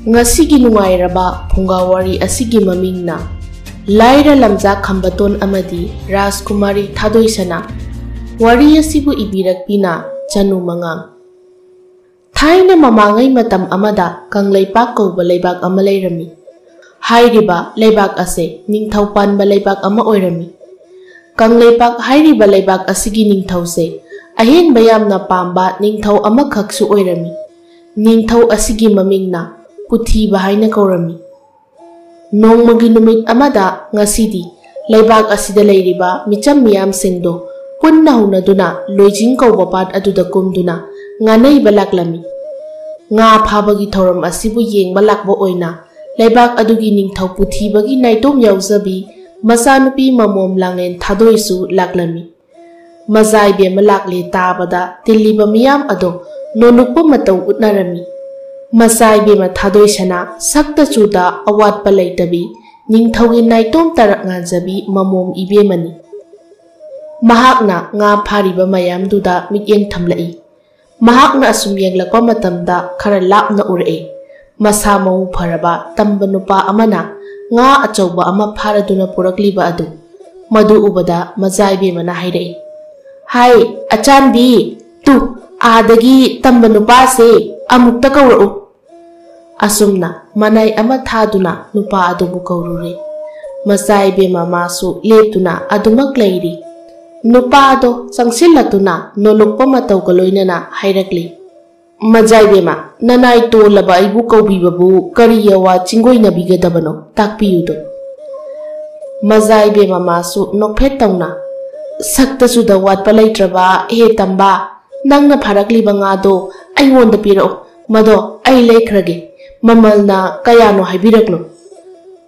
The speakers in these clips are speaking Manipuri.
Ngasigi nungairaba phungawari asigi mamingna Laira lamja Khambaton amadi Rajkumari Thadoisana wari asibu ibirakpina Chanu Mangang Thaina mamangai matam amada Kanglaipak kauba laibak ama lairami Hairiba laibak ase Ningthau panba laibak ama oirami Kanglaipak hairiba laibak asigi ningthause Ahen bayamna pamba ningthau amakhaksu oirami Ningthau asigi mamingna Puthiba haina kaurami Nongmagi numit amada ngasidi laibak asida lairiba micham miyam singdo punna hunaduna loijing kauba pat aduda kumduna nganai balaklami nga phabagi thoram asibu yengba lakba oina laibak adugi ningthau puthibagi naitom yauzabi masanupi mamom langen thadoisu laklami mazai be malakle tabada tiliba miyam ado nonukpa matau utnarami Masai bema thadoisana sakta chuda awat palaitabi ningthaugi naitom tarak nganjabi mamom ibemani mahakna nga phariba mayam duda mikyeng thamlai mahakna asum yenglakpa matamda khara lapna urai masa mau pharaba tamba nupa amana nga achauba ama pharaduna purakliba adu madu ubada mazai bema na hairai hai achanbi tu adagi tamba nupa se amukta kaurau Asumna manai ama thaduna nupa adubu kaurure Masai bema masu leptuna adumak lairi nupa ado sangsillatuna nolokpa matau kaloinana hairakli Majai bema nanai tolaba aibu kaubibabu kariyawa chingoinabigadabano takpiyudo Majai bema masu nokphet tauna sakta suda watpa laitraba he tamba nangna pharakliba ngado aingonda pirao mado ai laikhrage Mamalna kayano haibirakno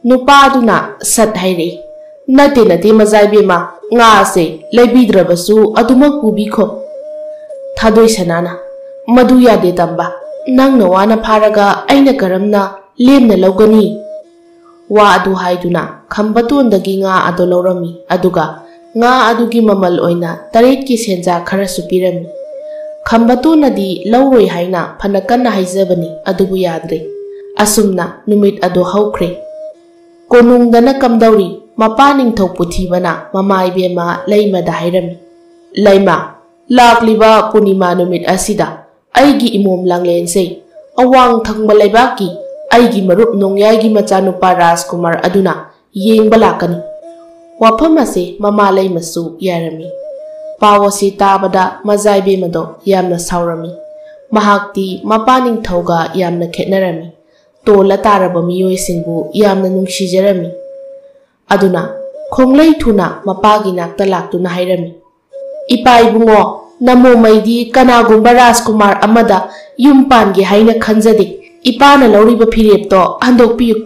nupaduna sat haire nate mazai bema nga se laibidrabasu adumak pubikho thadoi sanana madu yade tamba nangna wana pharaga aina karamna lemna lawgani wa adu haiduna Khambatondagi nga ado lawrami aduga nga adugi mamal oina taret ki senja kharasu pirami Khambatonadi lawroi haina phanakanna haijabani adubu yadre Asumna numit ado haukre Konungdana kamdauri mapa ningthau puthibana mamai bema laimada hairami Laima lakliba punima numit asida aigi imom langlense awang thangba laibaki aigi marup nongyagi machanupa Rajkumar aduna yengba lakani wafam ase mama laimasu yarami pawasi tabada mazai bemado yamna saurami mahakti mapa ningthauga yamna khetnarami Tola taraba miyoi singbu yamna nungsijarami aduna khonglai thuna mapagi nakta laktuna hairami ipa ibungo namo maidi kanagumba Rajkumar amada yumpange haina khanjade ipana lauriba phirepto handokpiyu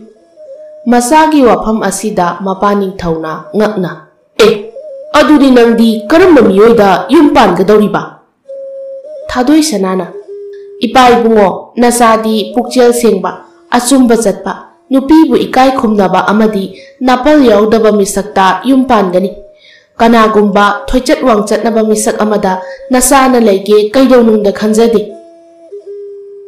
masagi wafam asida mapa ningthauna ngakna adudi nangdi karamba miyoida yumpan gadoriba thadoi sanana ipa ibungo nasadi pukchel sengba Achumba chatpa nupibu ikai khumnaba amadi napal yaudaba misakta yumpangani kanagumba thoichat wangchatnaba misak amada nasana leige kaidonungda khanjade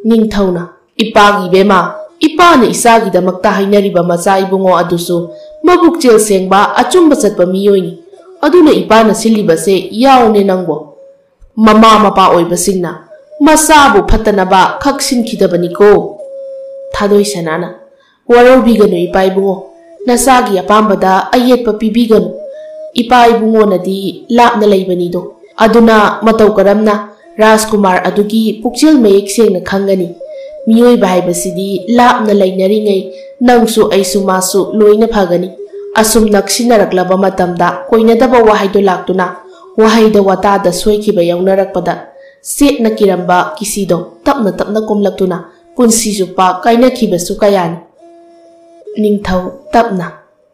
ningthauna ipagi bema ipana isagi damakta hainariba macha ibungo adusu mabukchel sengba achumba chatpa miyoini aduna ipana silibase yaune nangbo mama mapa oibasingna masabu phatanaba khaksinkhidabani Thadoi sanana warobiganu ipa ibungo nasagi apambada ayetpa pibiganu ipa ibungo nadi lapna laibanido aduna matau karamna Rajkumar adugi pukchel mayek sengna khangani miyoi bahaibasidi lapna lainaringai nangsu aisu masu loina phagani asum naksinaraklaba matamda koinadaba wahaido laktuna wahaida watada soikiba yaunarakpada setna kiramba kisido tapna komlaktuna Punsi jupa kaina kibasu kayani Ningthau tapna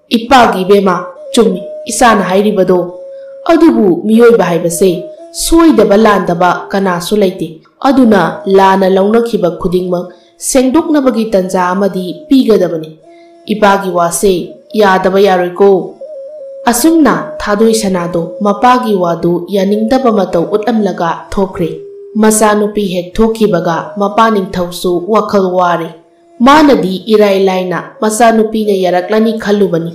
ipagi bema chumi isana hairibado adubu miyoi bahaibase soidaba landaba kanasu laite aduna lana launakhiba khudingmak sengdoknabagi tanja amadi pigadabani ipagi wase yadaba yaroiko asumna thadoi sanado mapagi wadu yaningdaba matau utlamlaga thokre Masanupi hek thokibaga mapa ningthausu wakhal wari मानदी इराय लाइना मचानुपीना यारक्लनी खल्लुबनी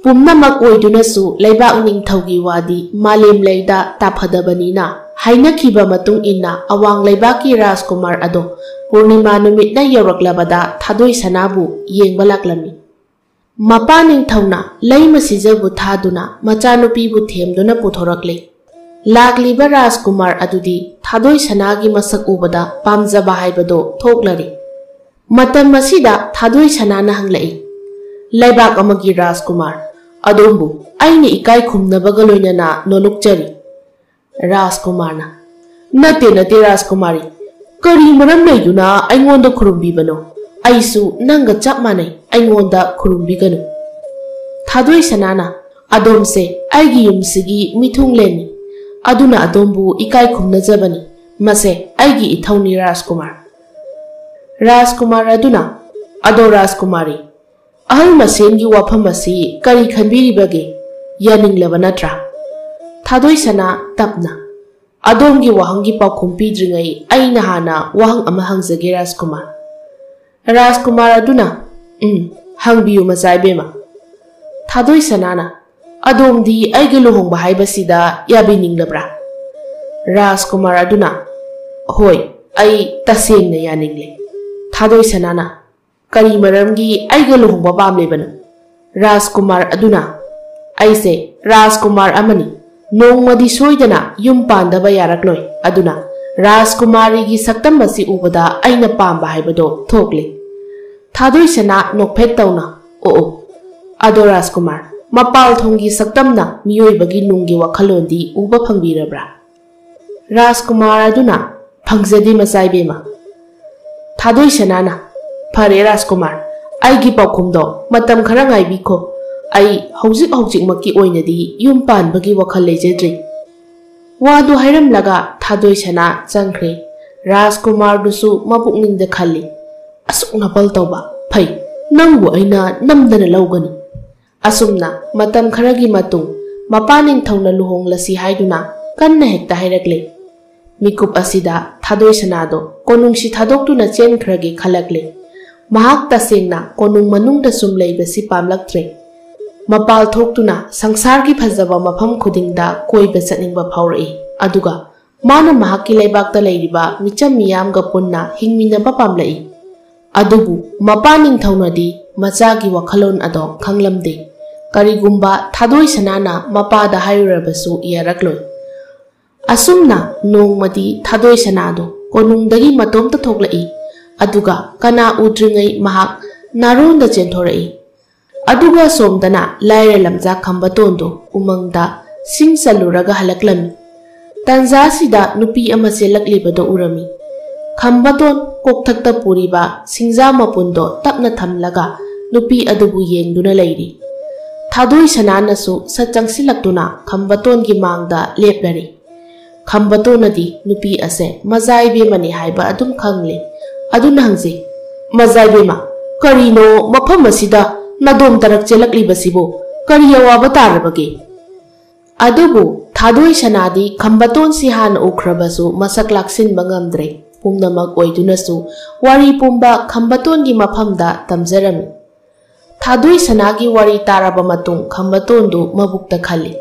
पुमनमक ओइदुनसु लैबाक निंगथौगी वादी मालेम लैदा ताफदबनीना हाइनखिबा मतुंग इन्ना अवांग लैबाकी राजकुमार अदो पूर्णिमा नुमितना यौरक्लबदा थादोय सनाबु येंबा लाक्लमी मपा निंगथौना लैमसिजबु थादुना मचानुपीबु थेमदुना पुथोरक्ले लाक्लिबा राजकुमार अदुदी थादोय सनागी मसक उबदा पामजबा हाइबदो थोक्लरी मतम मसिदा थादोय सनाना हंगलई लैबाक अमगी राजकुमार अदोंबु आइने इकाय खुमनबगा लोइनना नोलुकचरी राजकुमारना नते नते राजकुमारी करी मरम लैदुना आइंगोंदा खुरुंबीबनो आइसु नंगा चप मानै आइंगोंदा खुरुंबीगनु थादोय सनाना अदोमसे आइगी युमसिगी मिथुंगलेनी अदुना अदोंबु इकाय खुमनजबनी मसे आइगी इथौनी राजकुमार राजकुमार अदुना अदो राजकुमारी अहल मसेनगी वाफम असी करी खनबीरिबगे यानिंगलबा नत्रा थादोय सना तपना अदोमगी वाहंगी पाखुम पीद्रिंगै अइना हाना वाहंग अमा हंगजगे राजकुमार अदुना हंगबियु मचाइबेमा थादोय सनाना अदोमदी अइगे लुहोंगबा हाइबसिदा याबिनिंगलब्रा राजकुमार अदुना होय अइ तसेंगना यानिंगले थादोय सनाना करी मरमगी अइगे लुहोंगबा पामलेबनो राजकुमार अदुना अइसे राजकुमार अमनी नोंगमदी सोइदना युम पांदबा यारक्लोय अदुना राजकुमारीगी सक्तम असी उबदा अइना पामबा हाइबदो थोकले थादोय सना नोकफेक तौना ओ अदो राजकुमार मपाल थोंगी सक्तमना मियोइबगी नुंगी वखलोंदी उबा फंगबीरब्रा राजकुमार अदुना फंगजदी मचाइबेमा थादोय सनाना फरे राजकुमार आइगी पाखुमदो मतम खरा ngaibiko ai hojik maki oinadi yum panbagi wakhal lejedri wadu hairam laga thadoi sana changkhre Rajkumar दुसु मपुकनिंग द खल्ली असुकना पल तौबा फै नंगबु अइना नमदना लौगनी असुमना मतम खरगी मतुंग मपानिंग थौना लुहोंगलसी हाइदुना कन्ना हेक्ता हाइरक्ले मिकुप असिदा थादोय सनादो कोनुंगसी थादोक्तुना चेनख्रगे खलक्ले महाक तसेंगना कोनुंग मनुंगदा सुम लैबसी पामलक्त्रे मपाल थोक्तुना संसार की फजबा मफम खुदिंगदा कोइबा चनिंगबा फाउरई अदुगा माना महाकी लैबाक्ता लैरिबा मिचम मियामगा पुन्ना हिंगमिनबा पामलई अदुबु मपा निंगथौनदी मचागी वखलोन अदो खंगलमदे करिगुंबा थादोय सनाना मपादा हायुरबसु इयरक्लोय असुमना नोंगमदी थादोय सनादो कोनुंगदगी मतोमता थोक्लई अदुगा कना उद्रिंगै महाक नारोंदा चेंथोरई अदुगा सोमदना लाइरे लमजा खंबतोंदो उमंगदा सिंग सलुरगा हलक्लमी तंजासिदा नुपी अमा चेलक्लिबदो उरमी खंबतोन कोकथक्ता पुरीबा सिंजा मपुंदो तपना थमलगा नुपी अदुबु येंगदुना लैरी थादोय सनानसु सचंगसिलक्तुना खंबतोनगी मांगदा लेपलरी खंबतोनदी नुपी असे मजाइबे मने हाइबा अदुम खंगले अदुना हंजे मजाइबेमा करीनो मफम असिदा नदोम तरक चेलक्लिबसिबो करी अवाबा तारबगे अदुबु थादोय सनादी खंबतोन सि हान उख्रबसु मसक लाक्सिनबा ngamdre पुमनमक ओइदुनसु वारी पुंबा खंबतोनगी मफमदा तमजरमी थादोय सनागी वारी तारबा मतुंग खंबतोनदु मबुक्ता खल्ली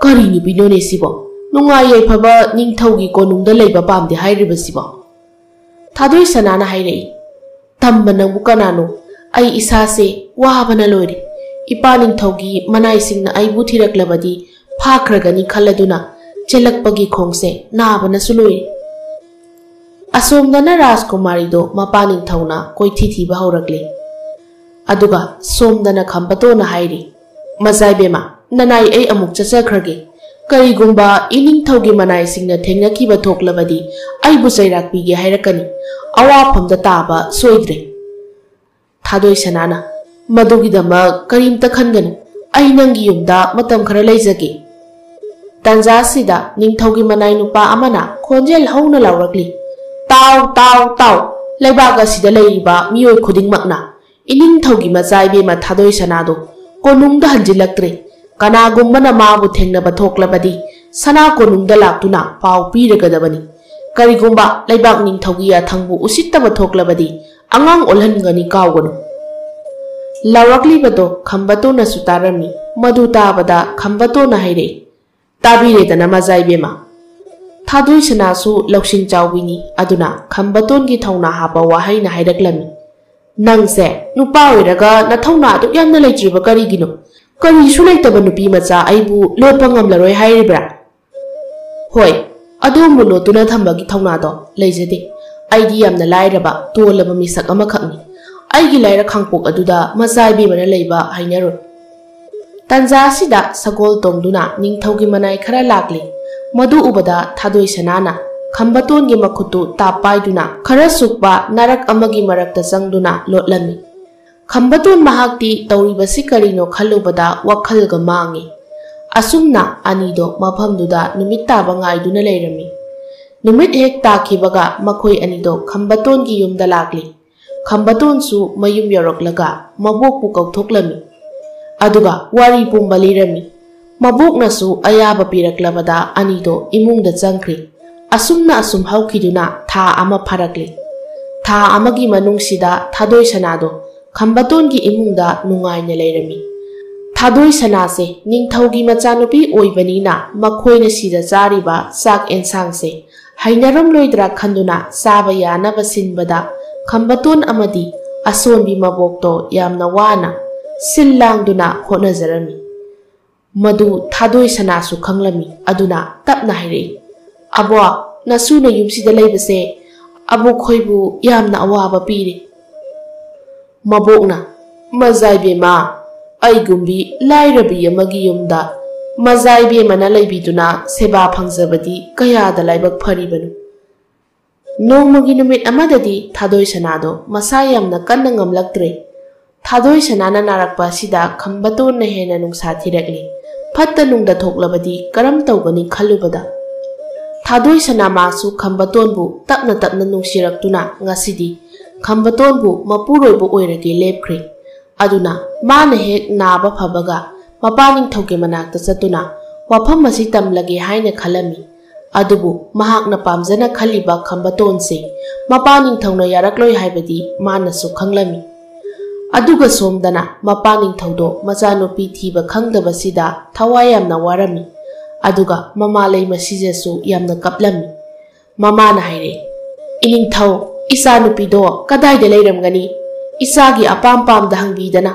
करी नुपिनोने सिबो नुंगाय यैफबा निंगथौगी कोनुंगदा लैबा पामदे हाइरिबसिबो थादोय सनाना हाइरई तम्बा नंगबु कनानो आई इसासे वाबना लोरी इपा निंगथौगी मनाइसिंगना आइबु थिरक्लबदी फाख्रगनी खल्लदुना चेलक्पगी खोंगसे नाबनसु लोरी असोमदना राजकुमारीदो मपा निंगथौना कोइथि थिबा हौरक्ले अदुगा सोमदना खंबतोना हाइरी मजाइबेमा ननाई ए अमुक चचख्रगे करिगुंबा इनिंगथौगी मनाइसिंगना थेंगनखिबा थोक्लबदी आइबु चैराकपीगे हाइरकनी अवाफमदा ताबा सोइद्रे थादोय सनाना मदुगिदमक करीमता खनगनु आई नंगी युमदा मतम खरा लैजगे तंजासिदा निंगथौगी मनाई नुपा अमना खोंजेल हौना लाउरक्ली ताव ताव ताव लैबाग असिदा लैरिबा मियोय खुदिंगमकना इनिंगथौगी मचाइबेमा थादोय सनादो कोनुंगदा हंजिलक्त्रे कनागुंबना माबु थेंगनबा थोक्लबदी सना कोनुंगदा लाक्तुना पाव पीरगदबनी करिगुंबा लैबाग निंगथौगी याथंगबु उसित्तबा थोक्लबदी angang olhangani kauganu lawrakli bado khambato na sutarami madu tabada khambato na haire tabire dana mazai bema thadoi sana su loksing chawbini aduna khambaton gi thauna haba wahai na haidaklami nangse nupa oiraga na thauna adu yamna leitriba kari gino kari su leitaba nupi macha aibu lopa ngamlaroi hairibra hoi adu mulo tuna thamba gi thauna do leijade aidi yamna lairaba tolaba misak ama khakni aigi laira khangpok aduda mazai be mana leiba hainaro tanja sida sagol tongduna ningthaugi manai khara lakli madu ubada thadoi sanana khambaton gi makhutu tapaiduna khara sukpa narak amagi marakta changduna lotlami khambaton mahakti tawribasi karino khalubada wakhal ga mangi asumna anido maphamduda numit taba ngaiduna leirami numit hek takhibaga makhoi anido khambaton gi yumda lakli khambaton su mayum yoroklaga mabok pu kauthoklami aduga wari pumba lirami mabok nasu ayaba piraklabada anido imungda changkhri asumna asum haukiduna tha ama pharakli tha amagi manungsida thadoi sanado khambaton gi imungda nungaina leirami thadoi sanase ningthaugi machanupi oibanina makhoina sida chariba sak ensangse hainaram loidra khanduna saba yana basinbada khambaton amadi asonbi mabokto yamna wana sillangduna honazarami madu thadoi sanasu khanglami aduna tapna hairei abo nasuna yumsida leibase abu khoibu yamna awaba pire mabokna mazai be ma ai gumbi lairabi amagi yumda mazai be mana leibiduna seba phangjabadi kaya da laibak pharibanu nongmagi numit amadadi thadoi sanado masa yamna kanna ngamlaktre thadoi sanana narakpa sida khambaton na hena nungsa thirakli phatta nungda thoklabadi karam tawgani khalubada thadoi sana masu khambaton bu tapna tapna nungsirak-tuna ngasidi khambaton bu mapuroi bu oirage lepkhre aduna mana hek naba phabaga mapaning thoge manakta chatuna wafam masi tamlage haina khalami adubu mahakna pamjana khaliba khambaton se mapaning thongna yarakloi haibadi manasu khanglami aduga somdana mapaning thawdo machanupi thiba khangdaba sida thawai yamna warami aduga mama lei masijesu yamna kaplami mama na haire ining thaw isa nupi do kadai de leiramgani isagi apam pam da hangbidana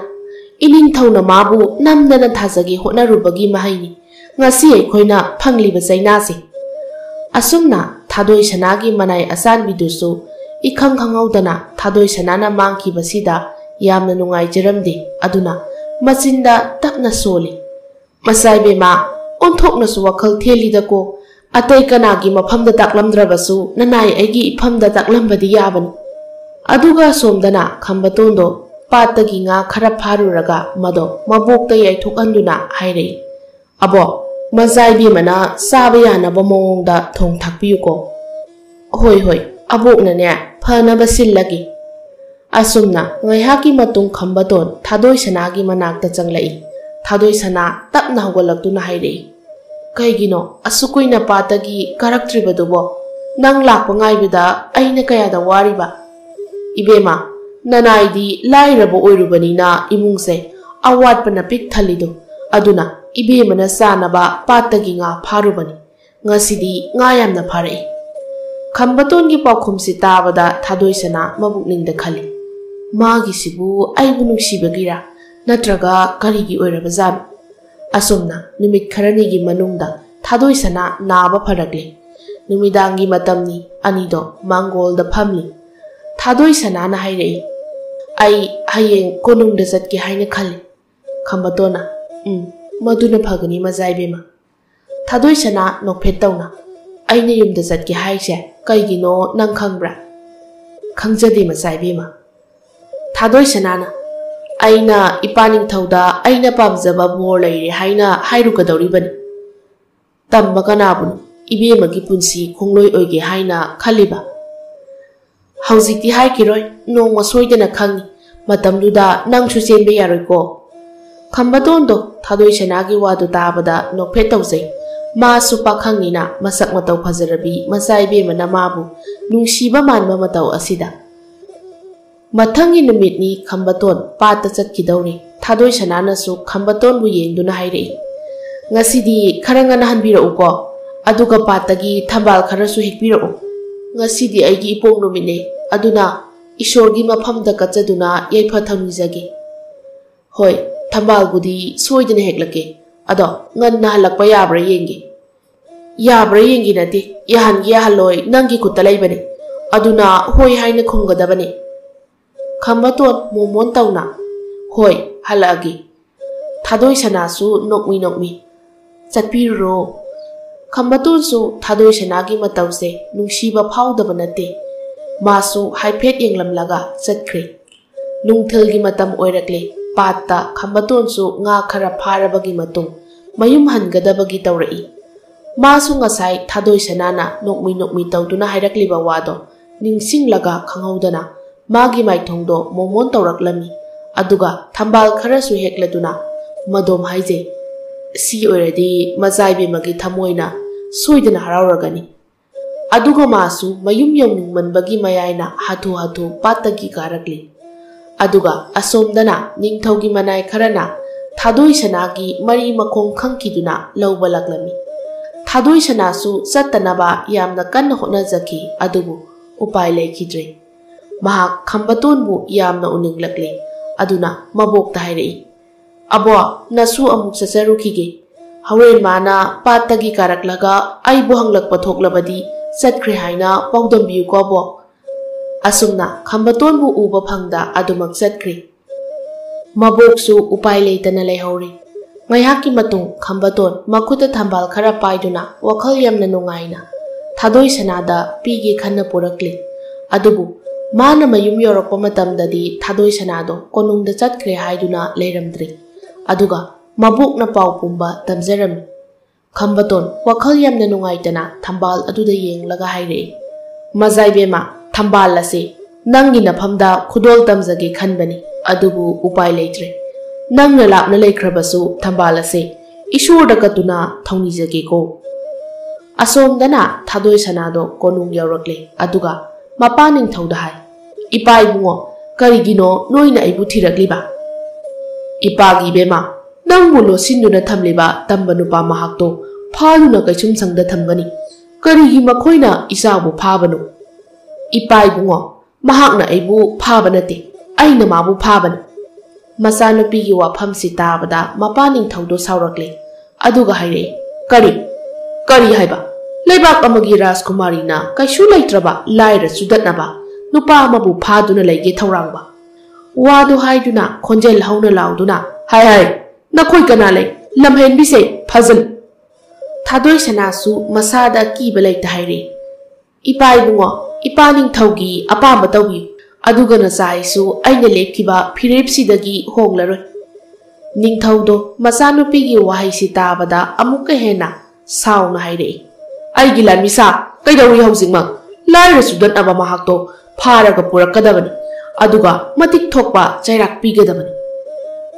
ining thawna mabu namdana thajagi honarubagi mahaini ngasi aikhoina phangliba jainase asumna thadoi sanagi manai asan bidusu ikhang khangaudana thadoi sanana mangki basida yamna nungai jaramde aduna machinda tapna soli masai bema onthokna su wakhal theli dako atai kanagi maphamda taklamdrabasu nanai aigi iphamda taklambadi yaban aduga somdana khambatondo patagi nga khara pharuraga mado mabokta yaithokanduna hairei abo mazai bi mana saba yana ba mongda thong thakpiyuko hoi hoi abokna ne phana basillagi asumna ngaihaki matung khambaton thadoi sanagi manakta changlai thadoi sana tapna hogolaktuna hairei kaigino asukuina patagi karaktribadubo nang lakpa ngaibida aina kayada wariba ibema nanaidi lairabo oirubanina imungse awatpana pik thalido aduna ibemana sanaba patagi nga pharubani ngasidi nga yamna pharei khambaton gi pakhumsi tabada thadoi sana mabukningda khali magi sibu aibu nungsibagira natraga karigi oirabazam asumna numit kharani gi manungda thadoi sana naba pharakle numidangi matamni anido mangolda phamli thadoi sana na hairei ai hayeng konungda satki haina khali khambatona maduna phagani mazai bema thadoi sana nokphet tawna aina yumda satki haise kaigino nang khangbra khangjade mazai bema thadoi sanana aina ipaning thauda aina pamjaba bor leire haina hairukadoribani tamba kanabun ibemagi punsi khongloi oige haina khaliba haujikti haikiroi nongma soidana khangni matamduda nangsu chenbe yaroiko khambatondo thadoi sanagi wadu tabada nokphet tawjai masu pakhangina masak matau phajarabi masai be mana mabu nungsiba manba matau asida Mathangi numitni Khambaton pata chatkidawri Thadoi Sananasu Khambatonbu yengduna hairei Ngasidi khara ngana hanbirauko aduga patagi thambal kharasu hekbirau Ngasidi aigi ipong numine aduna Ishorgi mafamda kachaduna yaifa thamnijage Hoi thambal budi soidana heklake ado nganna halakpa yabra yengi nati yahangi yahaloi nangi khutta laibane aduna hoi haina khumgadabane Khambaton momon tawna hoi halagi Thadoi Sanasu nokmi chatpiruro Khambaton su Thadoi Sanagi matawse nungsiba phawdaba nate masu haiphet yenglamlaga chatkre nungthilgi matam oirakle patta Khambaton su nga khara pharabagi matung mayum hangadabagi tawrai masu ngasai Thadoi Sanana nokmi tawduna hairakliba wado ningsinglaga khanghaudana magi maithongdo momon tawraklami aduga thambal kharasu hekladuna madom haije si oiradi mazaibe magi thamoina soidana harauragani aduga masu mayum yongningmanbagi mayaina hatu patagi karakli aduga asomdana ningthaugi manai kharana Thadoi Sanagi mari makhong khangkiduna lawbalaklami Thadoi Sanasu sattanaba yamna kanna honajaki adubu upai lekhidre mahak Khambatonbu yamna uninglakle aduna mabokta hairei abo nasu amuk sacharukhige Horen mana patagi karaklaga aibu hanglakpa thoklabadi chatkre haina pawdambiu ko bo asumna Khambatonbu uba phangda adumak chatkre maboksu upai leitana leihori ngayaki matung Khambaton makhuta thambal khara paiduna wakhal yamna nungaina Thadoi Sanada pige khanna purakle adubu mana mayum yorakpa matamdadi Thadoi Sanado konungda chatkre haiduna leiramdri aduga mabukna pau pumba tamjarami Khambaton wakhal yamna nungaitana thambal aduda yenglaga hairei mazaibema thambal ase nangi nafamda khudol tamjage khanbani adubu upai leitre nangna lapna leikhrabasu thambal ase ishorda katuna thaunijage ko asomdana Thadoi Sanado konung yaurakle aduga mapaning thauda hai ipai bungo karigino noina aibu thirakliba ipagi bema nangbu losinduna thamliba tamba nupa mahakto phaluna kaisum sangda thamgani karigi makhoina isabu phabanu ipai bungo mahakna aibu phabanate aina mabu phaban masanupigi wafam sitabada mapaning thaudo saurakle aduga haire kari haiba leibak amagi Rajkumari na kaishu leitraba laira sudatnaba nupa amabu phaduna leige thaurangba wadu haiduna khonjel hauna lauduna hai nakhoi kana lei lamhen bise phazal Thadoi Sanasu masada kiba leita haire ipai bungo ipaning thaugi apamba tawgi aduga na saisu aina lepkiba phirepsidagi honglaroi ningthaudo masanupigi wahai sitabada amuka hena sauna haire aigi lamisa kaidawi hausingma laira sudan aba mahakto pharaga purakadabani aduga matik thokpa chairak pigadabani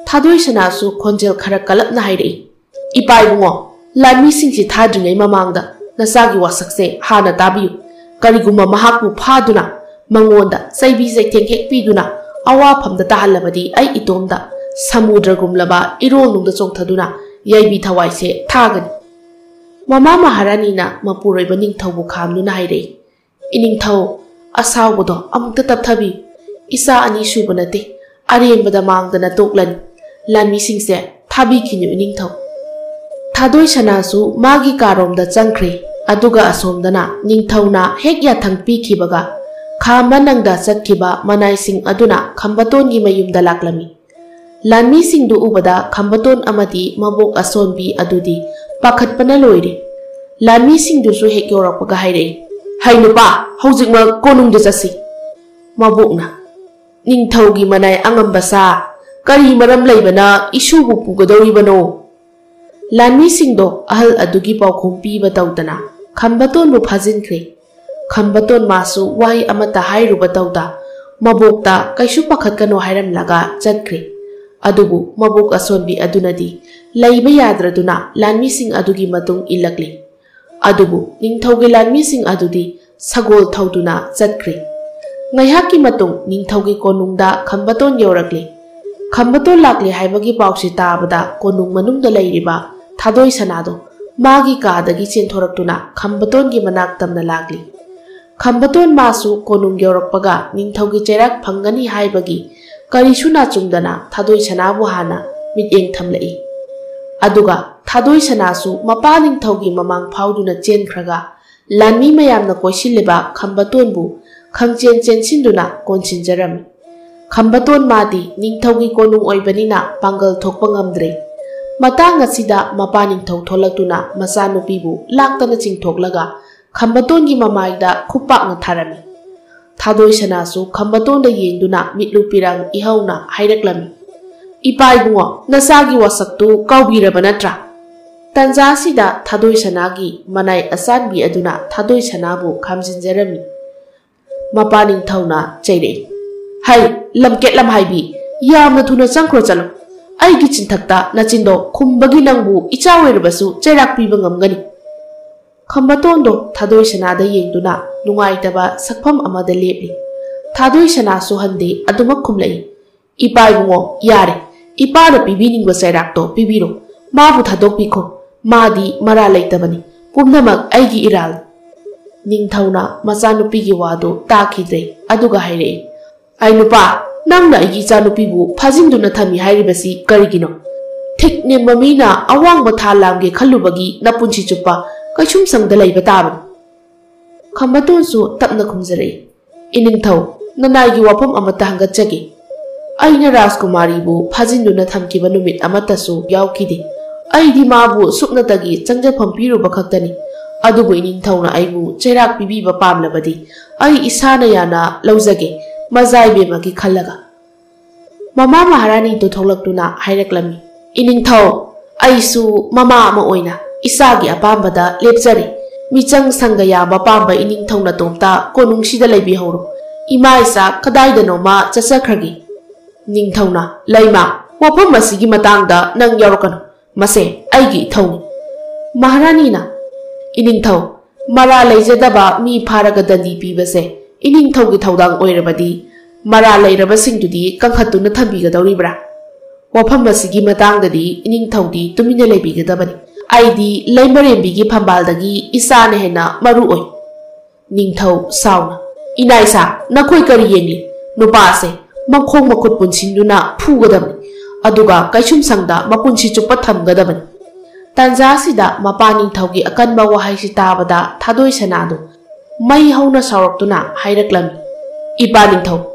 Thadoi Sanasu khonjel khara kalapna hairei ipai bungo lami singsi thadringai mamangda nasagi wasakse hana tabiu kariguma mahakpu phaduna mangonda saibi jaitheng hekpiduna awafamda tahalabadi ai itomda samudragumlaba ironungda chongthaduna yaibi thawaise thagani Mama Maharani na mapuroiba ningthaubu khamnuna hairei iningthau asawbodo amukta tapthabi isa ani subanate arembada mangdana toklani lami singse thabi khinu iningthau Thadoi Sanasu magi karomda changkhre aduga asomdana ningthauna hek yathang pikhibaga khamba nangda chatkhiba manai sing aduna Khambaton gi mayumda laklami lami singdu ubada Khambaton amadi mabok asonbi adudi pakhatpana loire lami singdu su hek yorakpaga hairei hainupa haujikma konungda chasi mabokna ningthaugi manai angambasa kari maram leibana isubu pugadoribano lami singdo ahal adugi paukhom piba tawdana Khambaton bu phajinkhre Khambaton masu wahi amata hairuba tawda mabokta kaisu pakhatkano hairamlaga chatkre adubu mabok asonbi adunadi leiba yadraduna lami sing adugi matung ilakli adubu ningthaugi lami sing adudi sagol thauduna chatkre Ngayhakki matung ningthaugi konungda Khambaton yaurakli. Khambaton lakli haibagi pausi tabada konung manungda lairiba Thadoi Sanado magi kadagi chenthораktuna Khambatongi manak tamna lakli. Khambaton masu konung yaurakpaga ningthaugi chairak phangani haibagi karisu nachungdana Thadoi Sanabu hana mityeng thamlai. Aduga Thadoi Sanasu mapa ningthaugi mamang phauduna chenkhraga lanmi mayamna koisiliba Khambatonbu khangchen chensinduna konsinjarami. Khambaton madi ningthaugi konung oibanina pangal thokpa ngamdre. Matang asida mapa ningthau tholaktuna masanupibu laktana chingthoklaga Khambatongi mamaida khupakna tharami. Thadoi Sanasu Khambatonda yengduna mitlu pirang ihauna haireklami. Ipai bungo nasagi wasaktu kaubiraba natra. Tanja sida Thadoi Sanagi manai asanbi aduna Thadoi Sanabu khamjinjarami. Mapa ningthauna chairei. Hai lamket lam haibi yamna thuna changkhro chalo. Aigi chinthakta nachindo khumbagi nangbu ichawerbasu chairak piba ngamgani. Khambatondo Thadoi Sanada yengduna nungaitaba sakpham amada lepli. Thadoi Sanasu hande adumak khumlai. Ipai bungo yare. Ipana pibiningba chairakto pibiro. Mabu thadokpikho. Madi mara leitabani. Pumnamak aigi iral. Ningthauna machanupigi wado takhidre aduga hairei. Ai nupa nangna aigi ichanupibu phajinduna thami hairibasi karigino. Thikne mamina awangba thalamge khallubagi napunchi chupa kaisum sangda leiba taban. Khambatonsu tapna khumjarei. Iningthau nanaigi wapam amata hangatchage. Aina Rajkumaribu phajinduna thamkiba numit amatasu yaukide. Aidi mabu suknatagi changjafam piruba khaktani. Adubu iningthauna aibu chairak pibiba pamlabadi ai isana yana laujage mazai bemagi khallaga. Mama Maharani to tholaktuna haireklami. Iningthau aisu mama ama oina isagi apambada lepjari. Michang sangaya mapamba iningthauna tomta konungsida leibi horo. Ima isa kadaidano ma chasakhragi. Ningthauna laima wapam masigi matangda nang yaurokano. Mase aigi ithau. Maharani na Iningthau mara leijadaba mi pharaga dandi pibase iningthaugi thaudang oirabadi mara leirabasingdudi kangkhatuna thambigadawribra. Wafam asigi matangdadi iningthaudi tumina leibigadabani. Aidi leimarembigi phambaldagi isana hena maru oi. Ningthau sauna. Inaisa nakhoi kari yengli. Nupase makhong makhut punsinduna phugadabani. Aduga kaisum sangda mapunsi chupa thamgadabani. Tanja sida mapa ningthaugi akanba wahai tabada Thadoi Sanado mai hauna sawraktuna haireklami. Ipa ningthau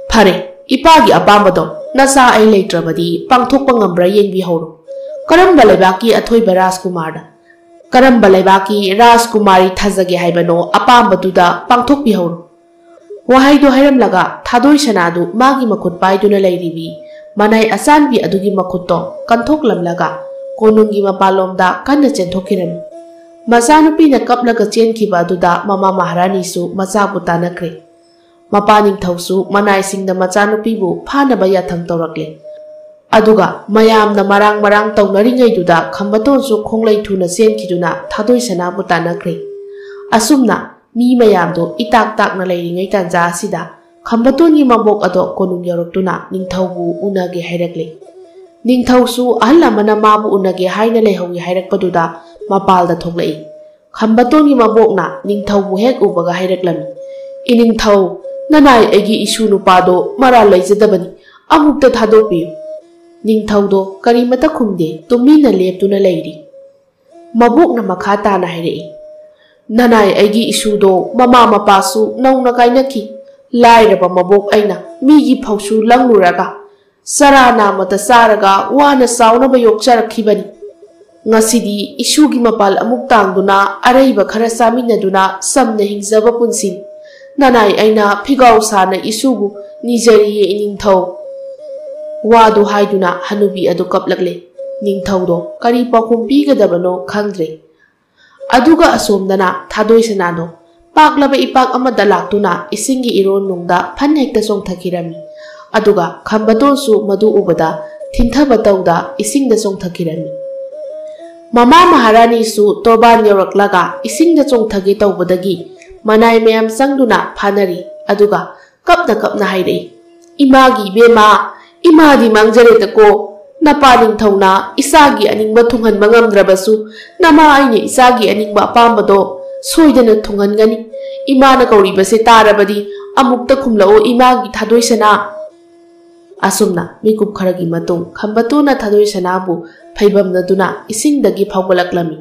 phare ipagi apambado nasa ai leitrabadi pangthokpa ngambra yengbi horo. Karamba leibaki athoiba Rajkumarda karamba leibaki Rajkumari thajage haibano apambaduda pangthokbi horo. Wahaido hairamlaga Thadoi Sanado magi makhut paiduna leiribi manai asanbi adugi makhutto kanthoklamlaga konungi mapalomda kanna chenthokirami. Machanupina kaplaga chenkhiba aduda Mama Maharani su machabu tanakre. Mapa ningthausu manaisingda machanupibu phanaba yathang tawrakle. Aduga mayamna marang tawnaringaiduda Khambatonsu khonglei thuna chenkhiduna Thadoi Sanabu tanakre. Asumna mi mayamdo itak takna leiringai tanja asida Khambatongi mabok ado konung yauraktuna ningthaubu unage hairakle. Ningthausu ahal amana mabu unage haina leihogi hairakpaduda mapalda thoklai. Khambatongi mabokna ningthaubu hek ubaga hairaklami. Iningthau nanai aigi isu nupado mara leijadabani amukta thadokpiyu. Ningthaudo karimata khumde tumina leptuna leiri. Mabokna makha tana hairei. Nanai aigi isudo mama mapasu nauna kainaki. Lairaba mabok aina migi phausu langluraga sarana mata saraga wana saunaba yokcharakhibani. Ngasidi isugi mapal amuk tangduna araiba khara saminaduna samna hingzaba punsin. Nanai aina phigau sana isugu nijariye iningthau. Wadu haiduna hanubi adu kaplakle. Ningthaudo kari pakhum pigadabano khangdre. Aduga asomdana Thadoi Sanado paklaba ipak amada laktuna isingi iron nungda phan hekta songthakirami. Aduga Khambatonsu madu ubada thinthaba tawda isingda songthakirami. Mama Maharani su torban yauраklaga isingda chongthagi tawbadagi manai mayam sangduna phanari. Aduga kapna kapna hairei imagi bema imadi mangjare tako napa ningthauna isagi aningba thunghanba ngamdrabasu nama aine isagi aningba apambado soidana thunghangani imana kauribase tarabadi amukta khumlao imagi thadoisana asumna mikup kharagi matung khambatuna thadoisana bu phaibamnaduna isingdagi phawgalaklami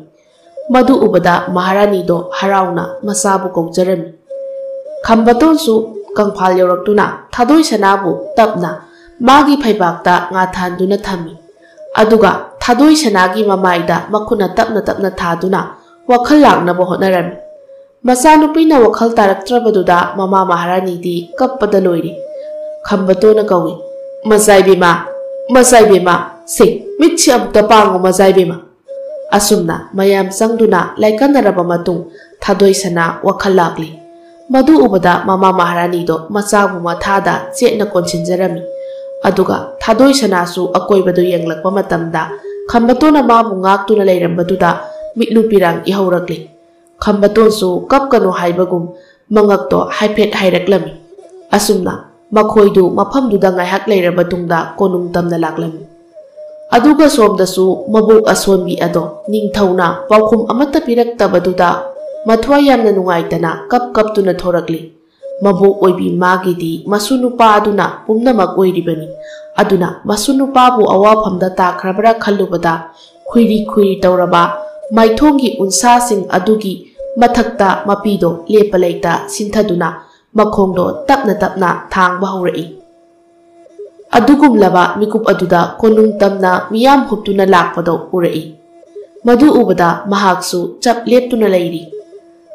madu ubada maharani do harauna masabu kongjarami khambatonsu kangphal yoraktuna thadoisana bu tapna magi phaibakta nga thanduna thami aduga thadoisanagi mamaida makhuna tapna tapna thaduna wakhal laknaba hotnarami masanupina wakhal taraktrabaduda mama maharani di kappada loiri khambatona kawi masai bema se mitchi amta pangu masai bema asumna mayam sangduna laikanaraba matung thadoisana wakhal lakli madu ubada mama maharani do masabu mathada chena konchinjarami aduga thadoisana su akoibadu yenglakpa matamda khambatona mabu ngaktuna leirambaduda mitlu pirang ihaurakli khambaton su kapkanu haibagum mangakto haiphet hairaklami asumna makhoidu mafamduda ngaihak leirabadungda konung tamna laklami aduga somdasu mabuk asombi ado ningthauna paukhum amata piraktabaduda mathwa yamna nungaitana kaptuna thorakli mabuk oibi magidi masunupa aduna pumnamak oiribani aduna masunupa bu awafamda takrabra khallubada khuiri tawraba maithongi unsa sing adugi mathakta mapido lepalaita sinthaduna makhongdo tapna thangba haurai adugumlaba mikup aduda konung tamna miyam huptuna lakpado urai madu ubada mahaksu chap leptuna leiri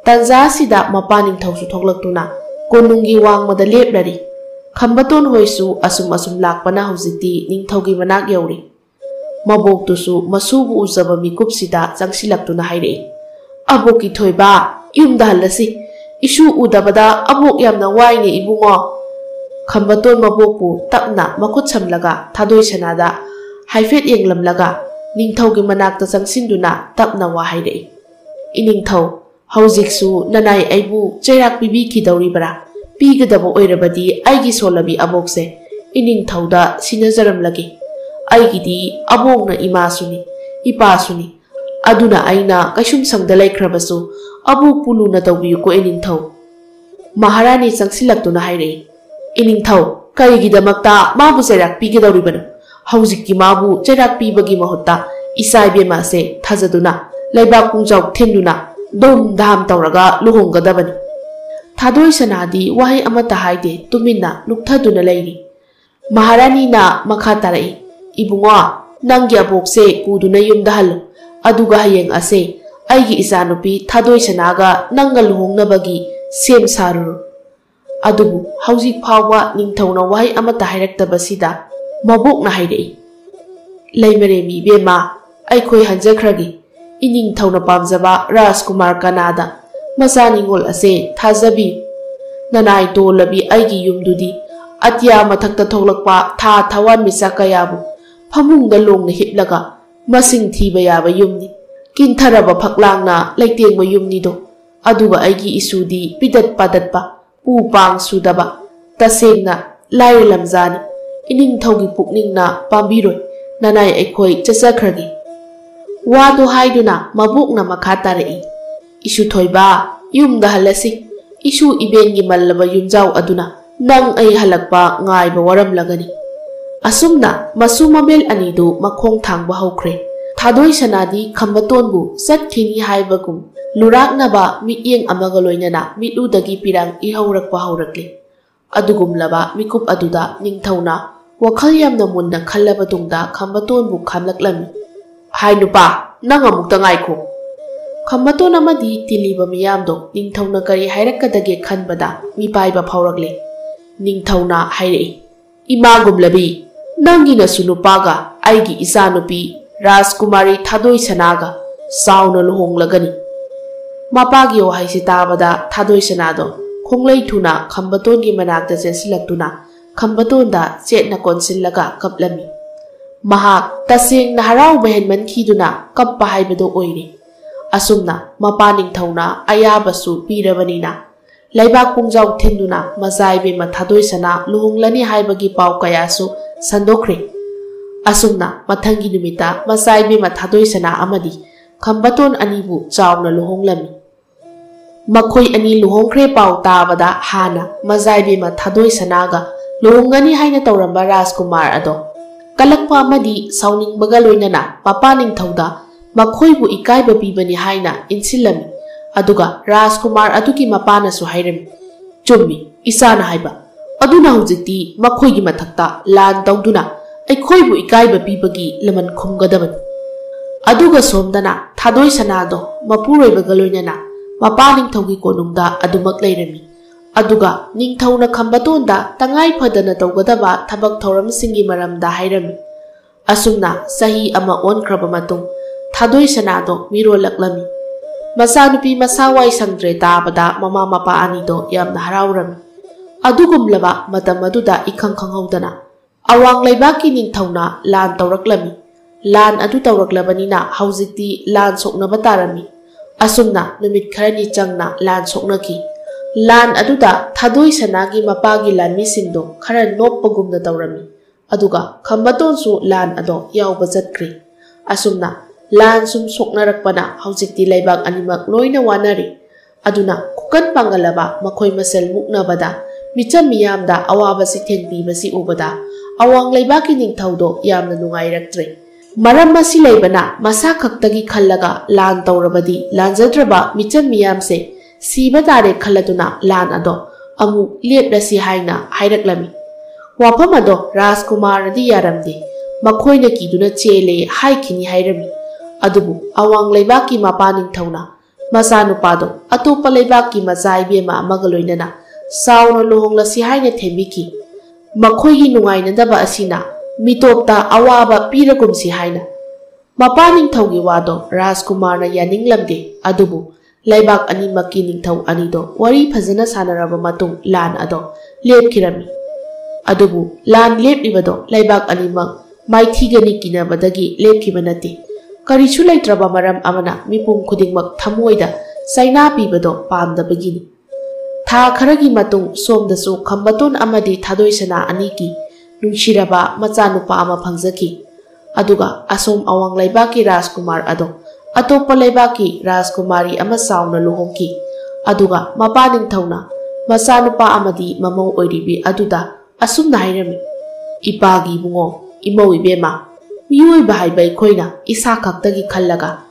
tanza sida mapaning thausu thoklaktuna konungi wangmada leplari khambaton hoisu asum lakpana hujiti ningthaugi manak yauri maboktusu masubu uzaba mikup sida changsilaktuna hairei aboki thoiba yumda halasi isu udabada abok yamna waine ibungo khambaton mabokpu tapna makut samlaga thadoisanada haifet yenglamlaga ningthaugi manakta changsinduna tapna wa hairei iningthau haujiksu nanai aibu chairak pibi khidawribara pigadaba oirabadi aigi solabi abokse iningthauda sinajaramlagi aigidi abokna imasuni ipasuni aduna aina kaishum sangda laikhrabasu abok puluna tawbiyu ko iningthau maharani changsilaktuna hairei iningthau karigidamakta mabu chairak pigadawribana haujikki mabu chairak pibagi mahutta isai bema se thajaduna laibak pungjaw themduna dom dham tawraga luhonggadabani thadoisanadi wahi amata haide tumina lukthaduna leiri maharani na makha tarai ibungo nangi abokse puduna yumda halu aduga hayeng ase aigi isanupi thadoisanaga nanga luhongnabagi sem saru adubu haujik phawa ningthauna wahi amata hairaktabasida mabokna hairei leimaremi bema aikhoi hanjakragi ining thauna pamjaba Rajkumar Kanada masaningol ase thajabi nanai tolabi aigi yumdudi atya mathakta thoklakpa tha thawan misa kayabu phamungda longna hiplaga masing thiba yaba yumni kintharaba phaklangna leitengba yumni do aduga aigi isudi pidat padatpa pupang sudaba tasengna lai lamjani ining thaugi pukningna pambiroi nanai aikhoi chachakhragi wado haiduna mabukna makha tarai isu thoiba yumda halasi isu ibengi mallaba yumjaw aduna nang ai halakpa ngaiba waramlagani asumna masu mabel anidu makhong thangba haukhre thadoisanadi khambatonbu satkhini haibagum luraknaba miyeng amaga loinana mitudagi pirang ihaurakpa haurakle adugumlaba mikup aduda ningthauna wakhal yamna munna khallaba tungda khambatonbu khamlaklami hai nupa nang amukta ngaikho khambaton amadi tiliba miyamdo ningthauna kari hairakadage khanbada mi paiba phaurakle ningthauna hairei imagumlabi nangi na sunupaga aigi isanupi Rajkumari Thadoisanaga sauna luhonglagani mapagi wahaisi tabada Thadoisanado khonglei thuna khambatongi manakta chensilaktuna khambatonda chetna konsillaga kaplami mahak taseng na harau behen mankhiduna kappa haibado oire asumna mapaning thauna ayabasu pirabanina Laibak Pungjau Tinduna, Mazaibe Matadoi Sana, Luhunglani Haibagi Pau Kayasu, Sandokri. Asumna, Matangi Numita, Mazaibe Matadoi Sana Amadi, Kambaton Anibu, Chauna Luhunglami. Makoi Ani Luhongkre Pau Tabada, Hana, Mazaibe Matadoi Sanaga, Luhungani Haina Tauramba Raskumar Ado. Kalakpa Amadi, Sauning Bagaloinana, Papaning Tauda, Makoi bu ikai babibani haina insilami. Aduga Raskumar aduki mapana su hairami. Jummi, isana haiba. Aduna hujikti makoi gi mathakta lan tawduna aikoi bu ikai babibagi laman khumgadaban. Aduga somdana thadoi sanado mapuroi bagaloinana mapaning thaugi konungda adumak leirami. Aduga ningthauna khambatonda tangai phadana tawgadaba thabak thoram singi maramda hairami. Asumna sahi ama onkraba matung Thadoi Sanado Miro Laklami. Masanupi Masawai Sangdre Tabada Mama Mapa Anido Yamna Haraurami. Adugumlaba Matamaduda Ikang Kanghaudana. Awang Laibaki Ningthauna Lan Tauraklami. Lan Adu Tauraklabanina Hauzikti Lan Sokna Batarami. Asumna Numit Kharani Changna Lan Soknaki. Lan Aduda Thadoi Sanagi Mapagi Lan Misindo Kharan Noppagumna Taurami. Aduga Kambatonsu Lan Ado Yauba Zatkri. Asumna Lan sum soknarakpana haujikti laibak animak loina wanari. Aduna kukan pangalaba makoi masel muknabada micham miyamda awaba si thenpibasi ubada awang laibaki ningthaudo yamna nungairaktre. Maram masi laibana masa khaktagi khallaga lan taurabadi lanjadraba micham miyamse siba tare khalladuna lan ado amu leprasi haina hairaklami. Wafam ado Raskumar adi yaramde makoina kiduna chele haikini hairami. Adubu awang laibaki mapaning thauna masanupado atopa laibaki mazaibe ma magaloinana sauna lohongla si haina thembiki makhoigi nungainadaba asina mitopta awaba piragum si haina mapaning thaugi wado Raskumar na yaninglamde adubu laibak animaki ningthau anido wari phajana sanaraba matung lan ado lepkirami adubu lan lepribado laibak animak maithigani kinabadagi lepkibanati Karichu laitraba maram amana mipum khudingmak thamoida saina pibado pamdabagini. Tha kharagi matung somdasu khambaton amadi thadoi sana aniki nungshiraba machanupa ama phangjaki. Aduga asom awang laibaki Raskumar ado atopa laibaki Raskumari ama sauna luhongki. Aduga mapaning thauna machanupa amadi mamau oiribi aduda asumna hairami. Ipagi bungo imau ibema Miyoi bahai bai koina isa kaktagi khallaga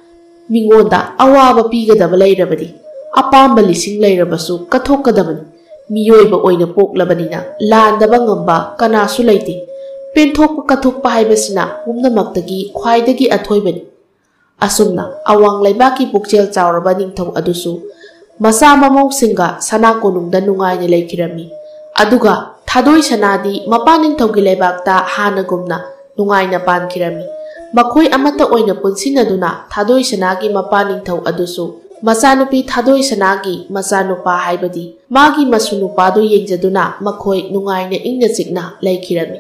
mingonda awaba pigadaba lairabadi apamba lising lairabasu kathokadabani miyoi ba oina poklabanina landaba ngamba kanasu laite penthokpa kathokpa haibasina humnamaktagi khwaidagi athoibani asumna awang laibaki pukchel chawraba ningthau adusu masa mamau singa sana konungda nungaina leikirami aduga thadoi sanadi mapaning thaugi laibakta hanagumna Nungaina pankirami. Makoi amata oina punsinaduna thadoi sanagi mapaning thau adusu. Masanupi thadoi sanagi masanupa haibadi. Magi masunupado yengjaduna makoi nungaina ingna chikna laikirami.